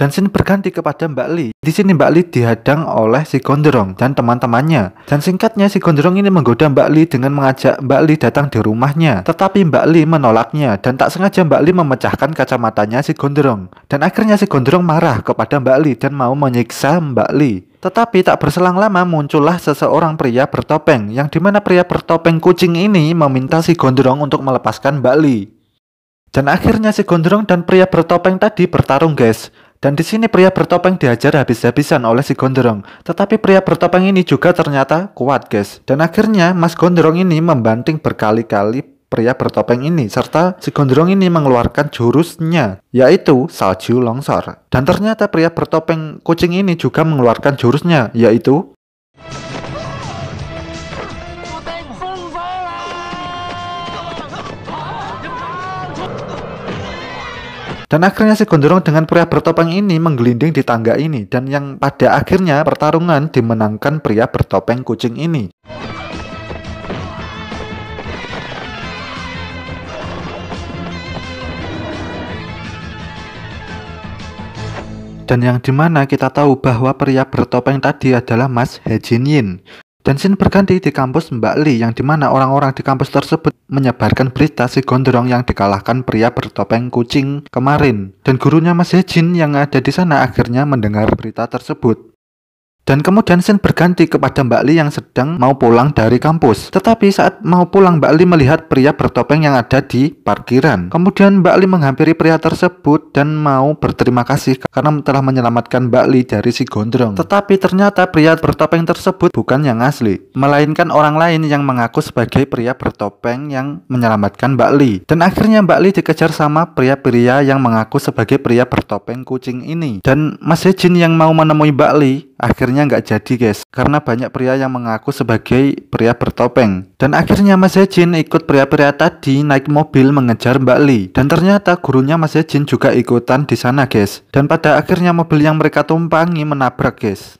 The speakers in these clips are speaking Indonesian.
Dan scene berganti kepada Mbak Li. Di sini Mbak Li dihadang oleh si Gondrong dan teman-temannya. Dan singkatnya si Gondrong ini menggoda Mbak Li dengan mengajak Mbak Li datang di rumahnya. Tetapi Mbak Li menolaknya dan tak sengaja Mbak Li memecahkan kacamatanya si Gondrong. Dan akhirnya si Gondrong marah kepada Mbak Li dan mau menyiksa Mbak Li. Tetapi tak berselang lama muncullah seseorang pria bertopeng, yang dimana pria bertopeng kucing ini meminta si Gondrong untuk melepaskan Mbak Li. Dan akhirnya si Gondrong dan pria bertopeng tadi bertarung, guys. Dan di sini pria bertopeng dihajar habis-habisan oleh si Gondrong. Tetapi pria bertopeng ini juga ternyata kuat, guys. Dan akhirnya Mas Gondrong ini membanting berkali-kali pria bertopeng ini, serta si Gondrong ini mengeluarkan jurusnya, yaitu salju longsor. Dan ternyata pria bertopeng kucing ini juga mengeluarkan jurusnya, yaitu dan akhirnya si Gondrong dengan pria bertopeng ini menggelinding di tangga ini, dan yang pada akhirnya pertarungan dimenangkan pria bertopeng kucing ini. Dan yang dimana kita tahu bahwa pria bertopeng tadi adalah Mas He Jinyin. Dan scene berganti di kampus Mbak Li, yang dimana orang-orang di kampus tersebut menyebarkan berita si Gondrong yang dikalahkan pria bertopeng kucing kemarin. Dan gurunya Mas He Jin yang ada di sana akhirnya mendengar berita tersebut. Dan kemudian scene berganti kepada Mbak Li yang sedang mau pulang dari kampus. Tetapi saat mau pulang Mbak Li melihat pria bertopeng yang ada di parkiran. Kemudian Mbak Li menghampiri pria tersebut dan mau berterima kasih karena telah menyelamatkan Mbak Li dari si Gondrong. Tetapi ternyata pria bertopeng tersebut bukan yang asli, melainkan orang lain yang mengaku sebagai pria bertopeng yang menyelamatkan Mbak Li. Dan akhirnya Mbak Li dikejar sama pria-pria yang mengaku sebagai pria bertopeng kucing ini. Dan Mas He Jin yang mau menemui Mbak Li akhirnya nggak jadi, guys, karena banyak pria yang mengaku sebagai pria bertopeng. Dan akhirnya Mas He Jin ikut pria-pria tadi naik mobil mengejar Mbak Li. Dan ternyata gurunya Mas He Jin juga ikutan di sana, guys. Dan pada akhirnya mobil yang mereka tumpangi menabrak, guys.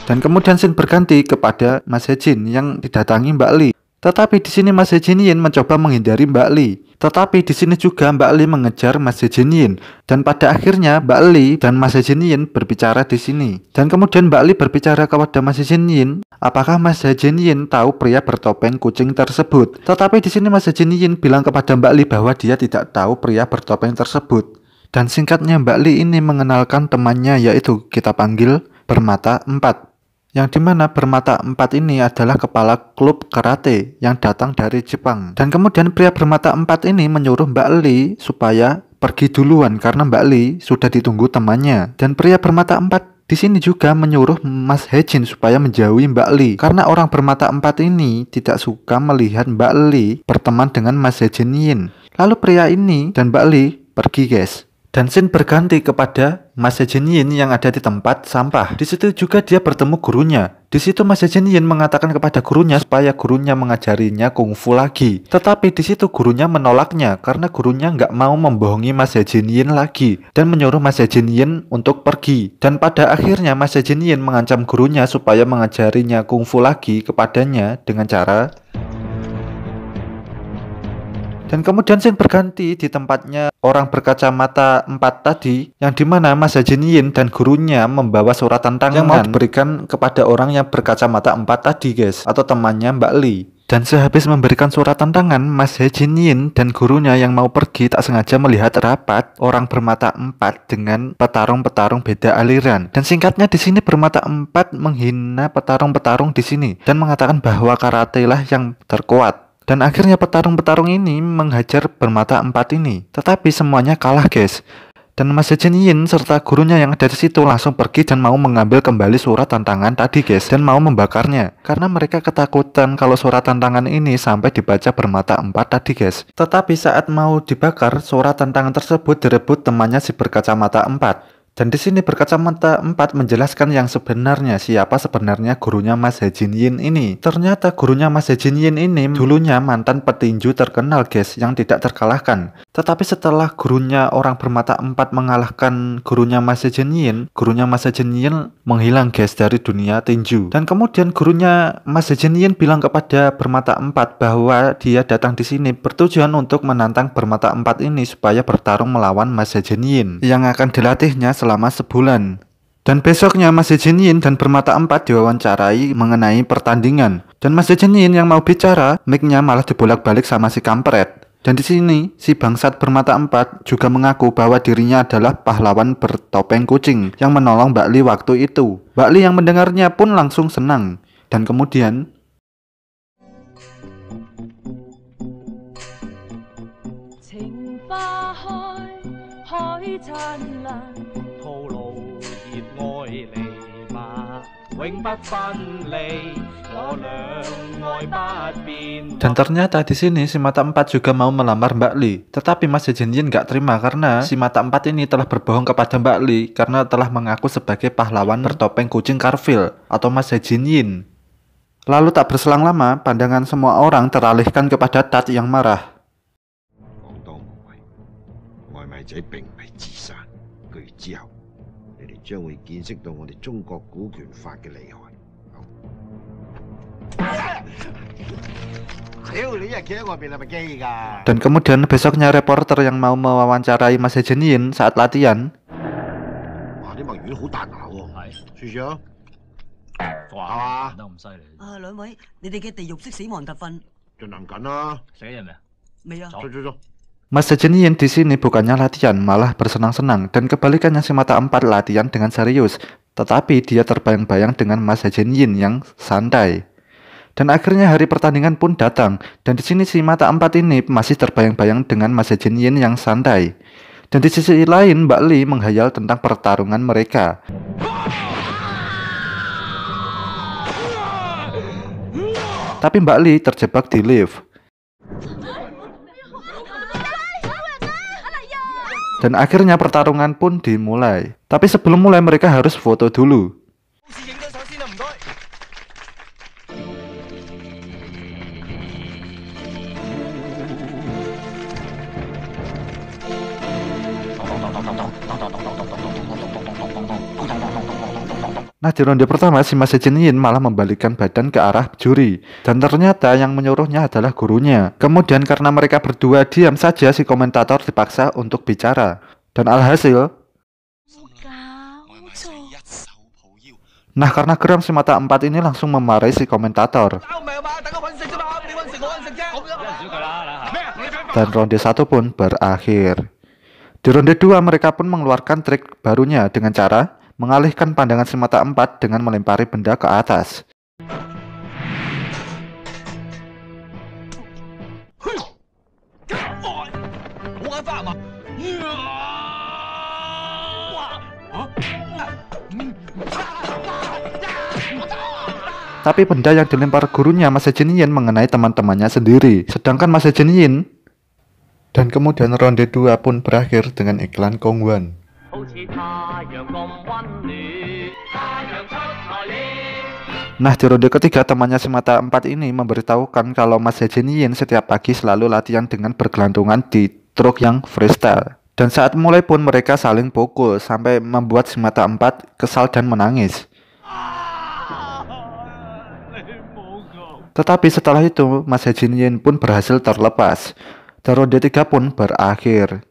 Dan kemudian scene berganti kepada Mas He Jin yang didatangi Mbak Li. Tetapi di sini Mas He Jinyin mencoba menghindari Mbak Li. Tetapi di sini juga Mbak Li mengejar Mas He Jinyin. Dan pada akhirnya Mbak Li dan Mas He Jinyin berbicara di sini. Dan kemudian Mbak Li berbicara kepada Mas He Jinyin, apakah Mas He Jinyin tahu pria bertopeng kucing tersebut? Tetapi di sini Mas He Jinyin bilang kepada Mbak Li bahwa dia tidak tahu pria bertopeng tersebut. Dan singkatnya Mbak Li ini mengenalkan temannya, yaitu kita panggil Bermata 4. Yang dimana Bermata 4 ini adalah kepala klub karate yang datang dari Jepang. Dan kemudian pria Bermata 4 ini menyuruh Mbak Li supaya pergi duluan karena Mbak Li sudah ditunggu temannya. Dan pria Bermata 4 di sini juga menyuruh Mas He Jin supaya menjauhi Mbak Li karena orang Bermata 4 ini tidak suka melihat Mbak Li berteman dengan Mas He Jinyin. Lalu pria ini dan Mbak Li pergi, guys. Dan scene berganti kepada Mas He Jinyin yang ada di tempat sampah. Di situ juga dia bertemu gurunya. Di situ Mas He Jinyin mengatakan kepada gurunya supaya gurunya mengajarinya kungfu lagi. Tetapi di situ gurunya menolaknya karena gurunya nggak mau membohongi Mas He Jinyin lagi dan menyuruh Mas He Jinyin untuk pergi. Dan pada akhirnya Mas He Jinyin mengancam gurunya supaya mengajarinya kungfu lagi kepadanya dengan cara. Dan kemudian scene berganti di tempatnya orang berkacamata 4 tadi, yang dimana Mas He Jinyin dan gurunya membawa surat tantangan yang mau diberikan kepada orang yang berkacamata 4 tadi, guys, atau temannya Mbak Li. Dan sehabis memberikan surat tantangan, Mas He Jinyin dan gurunya yang mau pergi tak sengaja melihat rapat orang bermata 4 dengan petarung-petarung beda aliran. Dan singkatnya di sini Bermata 4 menghina petarung-petarung di sini dan mengatakan bahwa karate lah yang terkuat. Dan akhirnya petarung-petarung ini menghajar Bermata 4 ini. Tetapi semuanya kalah, guys. Dan Mas He Jinyin serta gurunya yang ada di situ langsung pergi dan mau mengambil kembali surat tantangan tadi, guys, dan mau membakarnya. Karena mereka ketakutan kalau surat tantangan ini sampai dibaca Bermata 4 tadi, guys. Tetapi saat mau dibakar, surat tantangan tersebut direbut temannya si berkacamata 4. Dan di sini berkacamata 4 menjelaskan yang sebenarnya, siapa sebenarnya gurunya Mas Hejin Yin ini. Ternyata gurunya Mas Hejin Yin ini dulunya mantan petinju terkenal guys, yang tidak terkalahkan. Tetapi setelah gurunya orang bermata 4 mengalahkan gurunya Mas Hejin Yin, gurunya Mas Hejin Yin menghilang guys dari dunia tinju. Dan kemudian gurunya Mas Hejin Yin bilang kepada bermata 4 bahwa dia datang di sini bertujuan untuk menantang bermata 4 ini supaya bertarung melawan Mas Hejin Yin yang akan dilatihnya selama sebulan. Dan besoknya Mas Hejin Yin dan bermata 4 diwawancarai mengenai pertandingan. Dan Mas Hejin Yin yang mau bicara, mic-nya malah dibolak-balik sama si kampret. Dan di sini si bangsat bermata 4 juga mengaku bahwa dirinya adalah pahlawan bertopeng kucing yang menolong Mbak Li waktu itu. Mbak Li yang mendengarnya pun langsung senang. Dan kemudian dan ternyata di sini si mata 4 juga mau melamar Mbak Li. Tetapi Mas Hejin Yin gak terima karena si mata 4 ini telah berbohong kepada Mbak Li karena telah mengaku sebagai pahlawan bertopeng kucing Carville atau Mas Hejin Yin. Lalu tak berselang lama, pandangan semua orang teralihkan kepada Tat yang marah. Dan kemudian besoknya reporter yang mau mewawancarai Mas Hejin Yin saat latihan Mas Hejin Yin di sini bukannya latihan, malah bersenang-senang. Dan kebalikannya si mata 4 latihan dengan serius, tetapi dia terbayang-bayang dengan Mas Hejin Yin yang santai. Dan akhirnya hari pertandingan pun datang. Dan di sini si mata 4 ini masih terbayang-bayang dengan Mas Hejin Yin yang santai. Dan di sisi lain Mbak Li menghayal tentang pertarungan mereka. Tapi Mbak Li terjebak di lift. Dan akhirnya pertarungan pun dimulai. Tapi sebelum mulai mereka harus foto dulu. Nah di ronde pertama si Mas Hejin Yin malah membalikkan badan ke arah juri. Dan ternyata yang menyuruhnya adalah gurunya. Kemudian karena mereka berdua diam saja, si komentator dipaksa untuk bicara. Dan alhasil, nah karena geram si mata 4 ini langsung memarahi si komentator. Dan ronde 1 pun berakhir. Di ronde 2 mereka pun mengeluarkan trik barunya dengan cara mengalihkan pandangan si mata 4 dengan melempari benda ke atas. Tapi benda yang dilempar gurunya Mas Hejin Yin mengenai teman-temannya sendiri. Sedangkan Mas Hejin Yin. Dan kemudian ronde 2 pun berakhir dengan iklan Kongwan. Nah di ronde ketiga temannya si mata 4 ini memberitahukan kalau Mas Hejin Yin setiap pagi selalu latihan dengan bergelantungan di truk yang freestyle. Dan saat mulai pun mereka saling pukul sampai membuat si mata 4 kesal dan menangis. Tetapi setelah itu Mas Hejin Yin pun berhasil terlepas. Dan ronde 3 pun berakhir.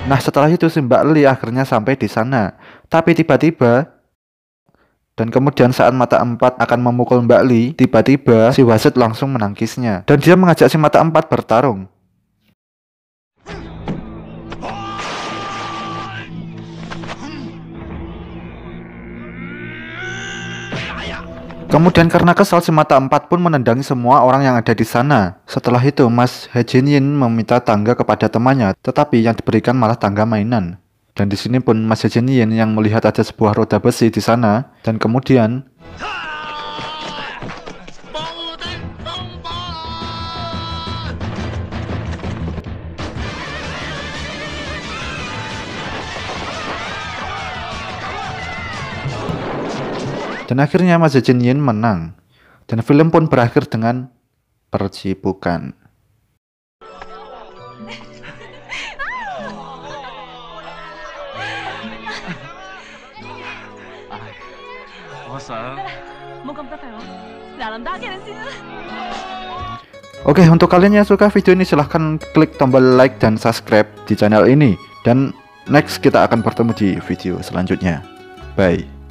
Nah setelah itu si Mbak Li akhirnya sampai di sana. Tapi tiba-tiba, dan kemudian saat mata 4 akan memukul Mbak Li, tiba-tiba si wasit langsung menangkisnya. Dan dia mengajak si mata 4 bertarung. Kemudian karena kesal si mata 4 pun menendangi semua orang yang ada di sana. Setelah itu Mas Hejin Yin meminta tangga kepada temannya, tetapi yang diberikan malah tangga mainan. Dan di sini pun Mas Jin Yin yang melihat ada sebuah roda besi di sana, dan kemudian akhirnya Mas Jin Yin menang. Dan film pun berakhir dengan percibukan. Oke, untuk kalian yang suka video ini silahkan klik tombol like dan subscribe di channel ini. Dan next kita akan bertemu di video selanjutnya. Bye.